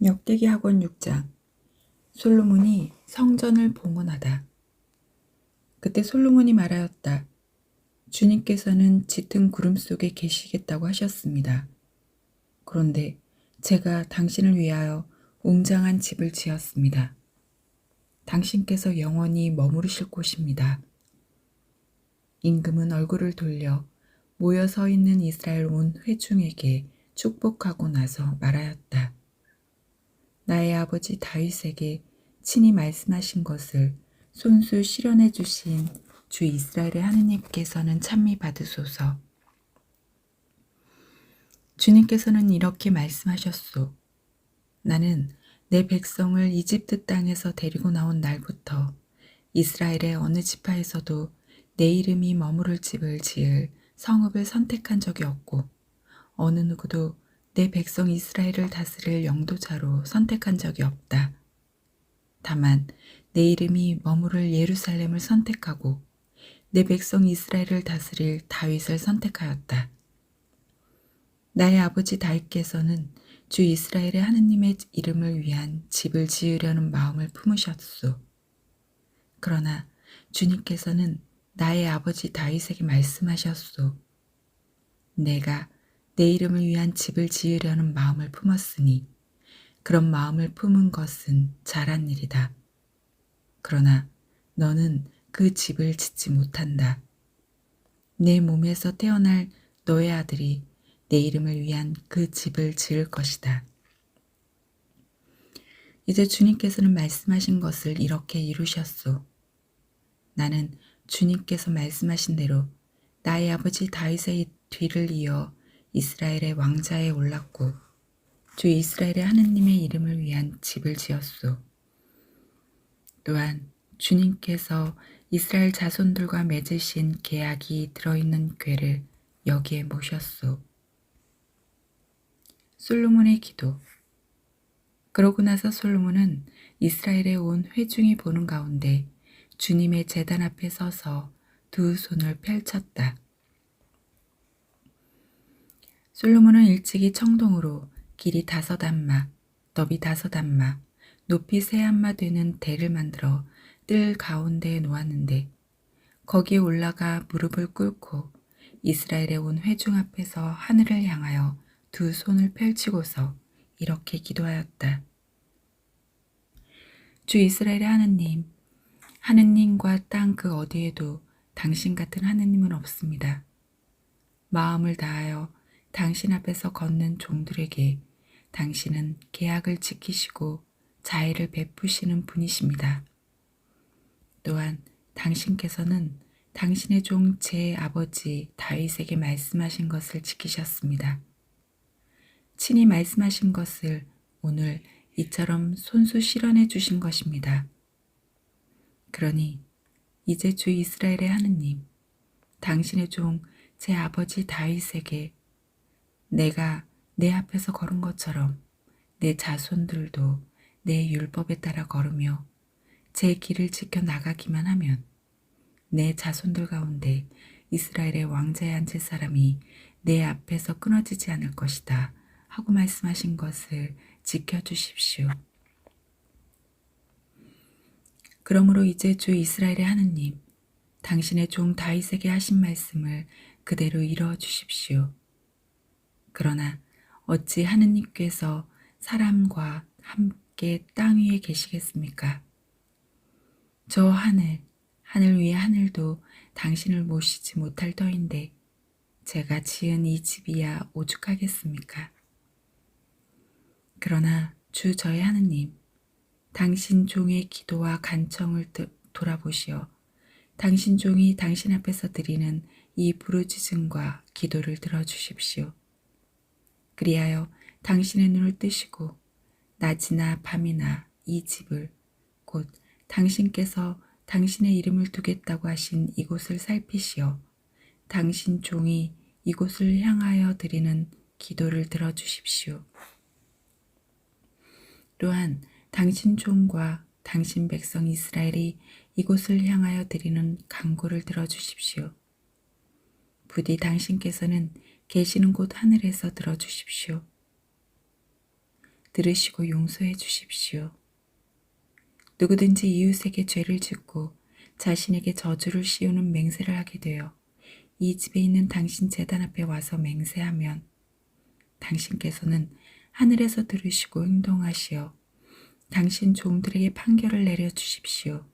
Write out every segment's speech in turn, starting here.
역대기 학원 6장. 솔로몬이 성전을 봉헌하다. 그때 솔로몬이 말하였다. 주님께서는 짙은 구름 속에 계시겠다고 하셨습니다. 그런데 제가 당신을 위하여 웅장한 집을 지었습니다. 당신께서 영원히 머무르실 곳입니다. 임금은 얼굴을 돌려 모여 서 있는 이스라엘 온 회중에게 축복하고 나서 말하였다. 나의 아버지 다윗에게 친히 말씀하신 것을 손수 실현해 주신 주 이스라엘의 하느님께서는 찬미 받으소서. 주님께서는 이렇게 말씀하셨소. 나는 내 백성을 이집트 땅에서 데리고 나온 날부터 이스라엘의 어느 지파에서도 내 이름이 머무를 집을 지을 성읍을 선택한 적이 없고 어느 누구도 내 백성 이스라엘을 다스릴 영도자로 선택한 적이 없다. 다만 내 이름이 머무를 예루살렘을 선택하고 내 백성 이스라엘을 다스릴 다윗을 선택하였다. 나의 아버지 다윗께서는 주 이스라엘의 하느님의 이름을 위한 집을 지으려는 마음을 품으셨소. 그러나 주님께서는 나의 아버지 다윗에게 말씀하셨소. 내가 내 이름을 위한 집을 지으려는 마음을 품었으니 그런 마음을 품은 것은 잘한 일이다. 그러나 너는 그 집을 짓지 못한다. 내 몸에서 태어날 너의 아들이 내 이름을 위한 그 집을 지을 것이다. 이제 주님께서는 말씀하신 것을 이렇게 이루셨소. 나는 주님께서 말씀하신 대로 나의 아버지 다윗의 뒤를 이어 이스라엘의 왕자에 올랐고 주 이스라엘의 하느님의 이름을 위한 집을 지었소. 또한 주님께서 이스라엘 자손들과 맺으신 계약이 들어있는 궤를 여기에 모셨소. 솔로몬의 기도. 그러고 나서 솔로몬은 이스라엘의 온 회중이 보는 가운데 주님의 제단 앞에 서서 두 손을 펼쳤다. 솔로몬은 일찍이 청동으로 길이 5안마, 너비 5안마, 높이 3안마 되는 대를 만들어 뜰 가운데에 놓았는데 거기에 올라가 무릎을 꿇고 이스라엘의 온 회중 앞에서 하늘을 향하여 두 손을 펼치고서 이렇게 기도하였다. 주 이스라엘의 하느님, 하느님과 땅 그 어디에도 당신 같은 하느님은 없습니다. 마음을 다하여 당신 앞에서 걷는 종들에게 당신은 계약을 지키시고 자애를 베푸시는 분이십니다. 또한 당신께서는 당신의 종 제 아버지 다윗에게 말씀하신 것을 지키셨습니다. 친히 말씀하신 것을 오늘 이처럼 손수 실현해 주신 것입니다. 그러니 이제 주 이스라엘의 하느님, 당신의 종 제 아버지 다윗에게 내가 내 앞에서 걸은 것처럼 내 자손들도 내 율법에 따라 걸으며 제 길을 지켜 나가기만 하면 내 자손들 가운데 이스라엘의 왕자에 앉을 사람이 내 앞에서 끊어지지 않을 것이다 하고 말씀하신 것을 지켜주십시오. 그러므로 이제 주 이스라엘의 하느님, 당신의 종 다윗에게 하신 말씀을 그대로 이루어 주십시오. 그러나 어찌 하느님께서 사람과 함께 땅 위에 계시겠습니까? 저 하늘 위의 하늘도 당신을 모시지 못할 터인데 제가 지은 이 집이야 오죽하겠습니까? 그러나 주 저의 하느님, 당신 종의 기도와 간청을 돌아보시어 당신 종이 당신 앞에서 드리는 이 부르짖음과 기도를 들어주십시오. 그리하여 당신의 눈을 뜨시고 낮이나 밤이나 이 집을 곧 당신께서 당신의 이름을 두겠다고 하신 이곳을 살피시어 당신 종이 이곳을 향하여 드리는 기도를 들어주십시오. 또한 당신 종과 당신 백성 이스라엘이 이곳을 향하여 드리는 간구를 들어주십시오. 부디 당신께서는 계시는 곳 하늘에서 들어주십시오. 들으시고 용서해 주십시오. 누구든지 이웃에게 죄를 짓고 자신에게 저주를 씌우는 맹세를 하게 되어 이 집에 있는 당신 제단 앞에 와서 맹세하면 당신께서는 하늘에서 들으시고 행동하시어 당신 종들에게 판결을 내려 주십시오.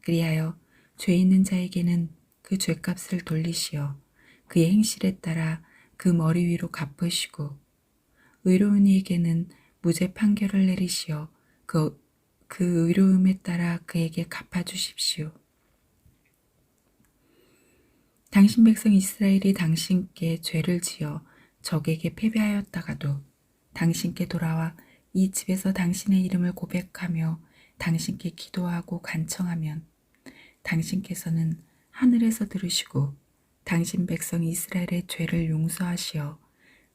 그리하여 죄 있는 자에게는 그 죄값을 돌리시어 그의 행실에 따라 그 머리 위로 갚으시고 의로운 이에게는 무죄 판결을 내리시어 그 의로움에 따라 그에게 갚아주십시오. 당신 백성 이스라엘이 당신께 죄를 지어 적에게 패배하였다가도 당신께 돌아와 이 집에서 당신의 이름을 고백하며 당신께 기도하고 간청하면 당신께서는 하늘에서 들으시고 당신 백성 이스라엘의 죄를 용서하시어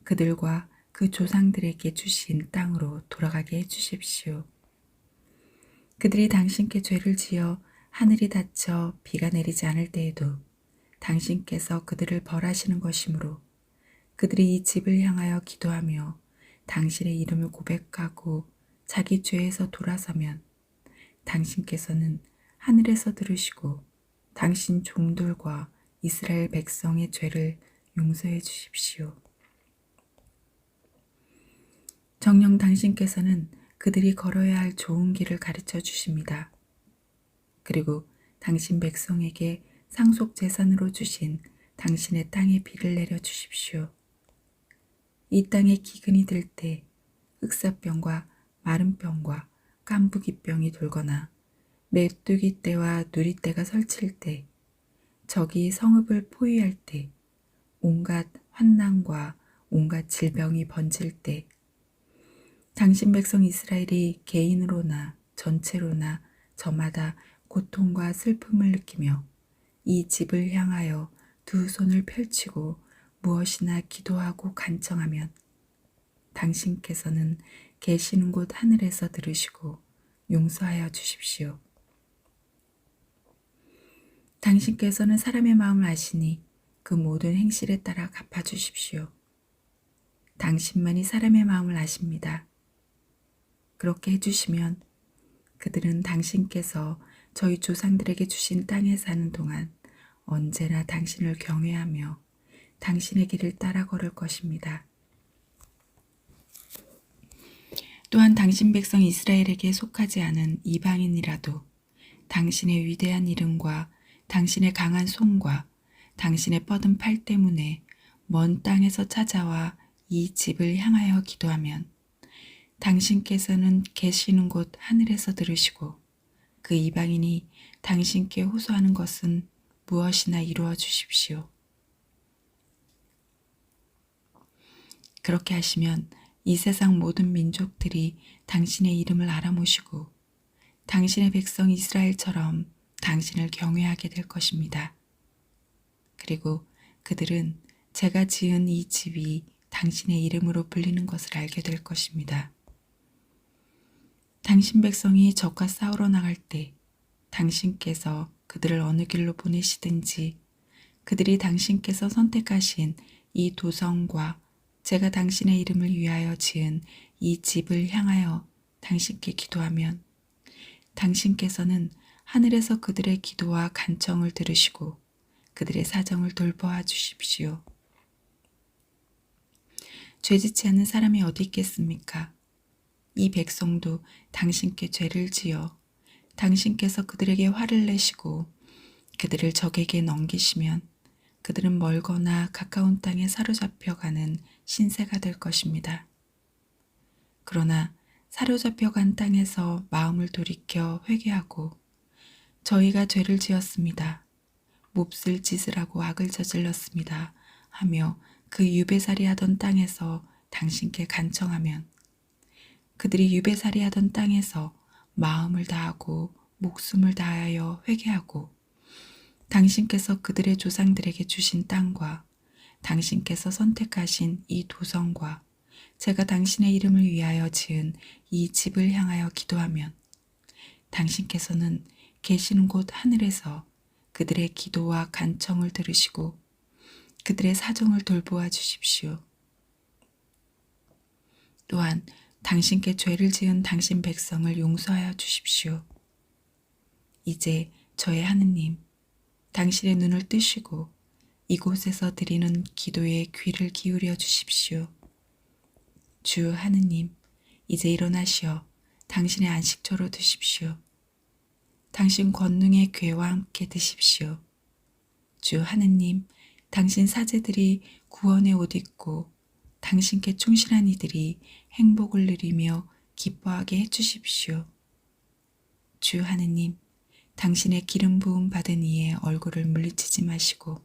그들과 그 조상들에게 주신 땅으로 돌아가게 해주십시오. 그들이 당신께 죄를 지어 하늘이 닫혀 비가 내리지 않을 때에도 당신께서 그들을 벌하시는 것이므로 그들이 이 집을 향하여 기도하며 당신의 이름을 고백하고 자기 죄에서 돌아서면 당신께서는 하늘에서 들으시고 당신 종들과 이스라엘 백성의 죄를 용서해 주십시오. 정녕 당신께서는 그들이 걸어야 할 좋은 길을 가르쳐 주십니다. 그리고 당신 백성에게 상속 재산으로 주신 당신의 땅에 비를 내려 주십시오. 이 땅에 기근이 들 때 흑사병과 마름병과 깐부기병이 돌거나 메뚜기 떼와 누리떼가 설칠 때 적이 성읍을 포위할 때 온갖 환난과 온갖 질병이 번질 때 당신 백성 이스라엘이 개인으로나 전체로나 저마다 고통과 슬픔을 느끼며 이 집을 향하여 두 손을 펼치고 무엇이나 기도하고 간청하면 당신께서는 계시는 곳 하늘에서 들으시고 용서하여 주십시오. 당신께서는 사람의 마음을 아시니 그 모든 행실에 따라 갚아주십시오. 당신만이 사람의 마음을 아십니다. 그렇게 해주시면 그들은 당신께서 저희 조상들에게 주신 땅에 사는 동안 언제나 당신을 경외하며 당신의 길을 따라 걸을 것입니다. 또한 당신 백성 이스라엘에게 속하지 않은 이방인이라도 당신의 위대한 이름과 당신의 강한 손과 당신의 뻗은 팔 때문에 먼 땅에서 찾아와 이 집을 향하여 기도하면 당신께서는 계시는 곳 하늘에서 들으시고 그 이방인이 당신께 호소하는 것은 무엇이나 이루어 주십시오. 그렇게 하시면 이 세상 모든 민족들이 당신의 이름을 알아모시고 당신의 백성 이스라엘처럼 당신을 경외하게 될 것입니다. 그리고 그들은 제가 지은 이 집이 당신의 이름으로 불리는 것을 알게 될 것입니다. 당신 백성이 적과 싸우러 나갈 때 당신께서 그들을 어느 길로 보내시든지 그들이 당신께서 선택하신 이 도성과 제가 당신의 이름을 위하여 지은 이 집을 향하여 당신께 기도하면 당신께서는 하늘에서 그들의 기도와 간청을 들으시고 그들의 사정을 돌보아 주십시오. 죄짓지 않는 사람이 어디 있겠습니까? 이 백성도 당신께 죄를 지어 당신께서 그들에게 화를 내시고 그들을 적에게 넘기시면 그들은 멀거나 가까운 땅에 사로잡혀가는 신세가 될 것입니다. 그러나 사로잡혀간 땅에서 마음을 돌이켜 회개하고 저희가 죄를 지었습니다. 몹쓸 짓을 하고 악을 저질렀습니다. 하며 그 유배살이 하던 땅에서 당신께 간청하면 그들이 유배살이 하던 땅에서 마음을 다하고 목숨을 다하여 회개하고 당신께서 그들의 조상들에게 주신 땅과 당신께서 선택하신 이 도성과 제가 당신의 이름을 위하여 지은 이 집을 향하여 기도하면 당신께서는 계시는 곳 하늘에서 그들의 기도와 간청을 들으시고 그들의 사정을 돌보아 주십시오. 또한 당신께 죄를 지은 당신 백성을 용서하여 주십시오. 이제 저의 하느님, 당신의 눈을 뜨시고 이곳에서 드리는 기도에 귀를 기울여 주십시오. 주 하느님, 이제 일어나시어 당신의 안식처로 드십시오. 당신 권능의 궤와 함께 드십시오. 주 하느님, 당신 사제들이 구원의 옷 입고 당신께 충실한 이들이 행복을 누리며 기뻐하게 해주십시오. 주 하느님, 당신의 기름 부음 받은 이의 얼굴을 물리치지 마시고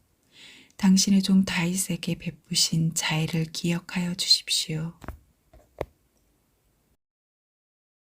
당신의 종 다윗에게 베푸신 자애를 기억하여 주십시오.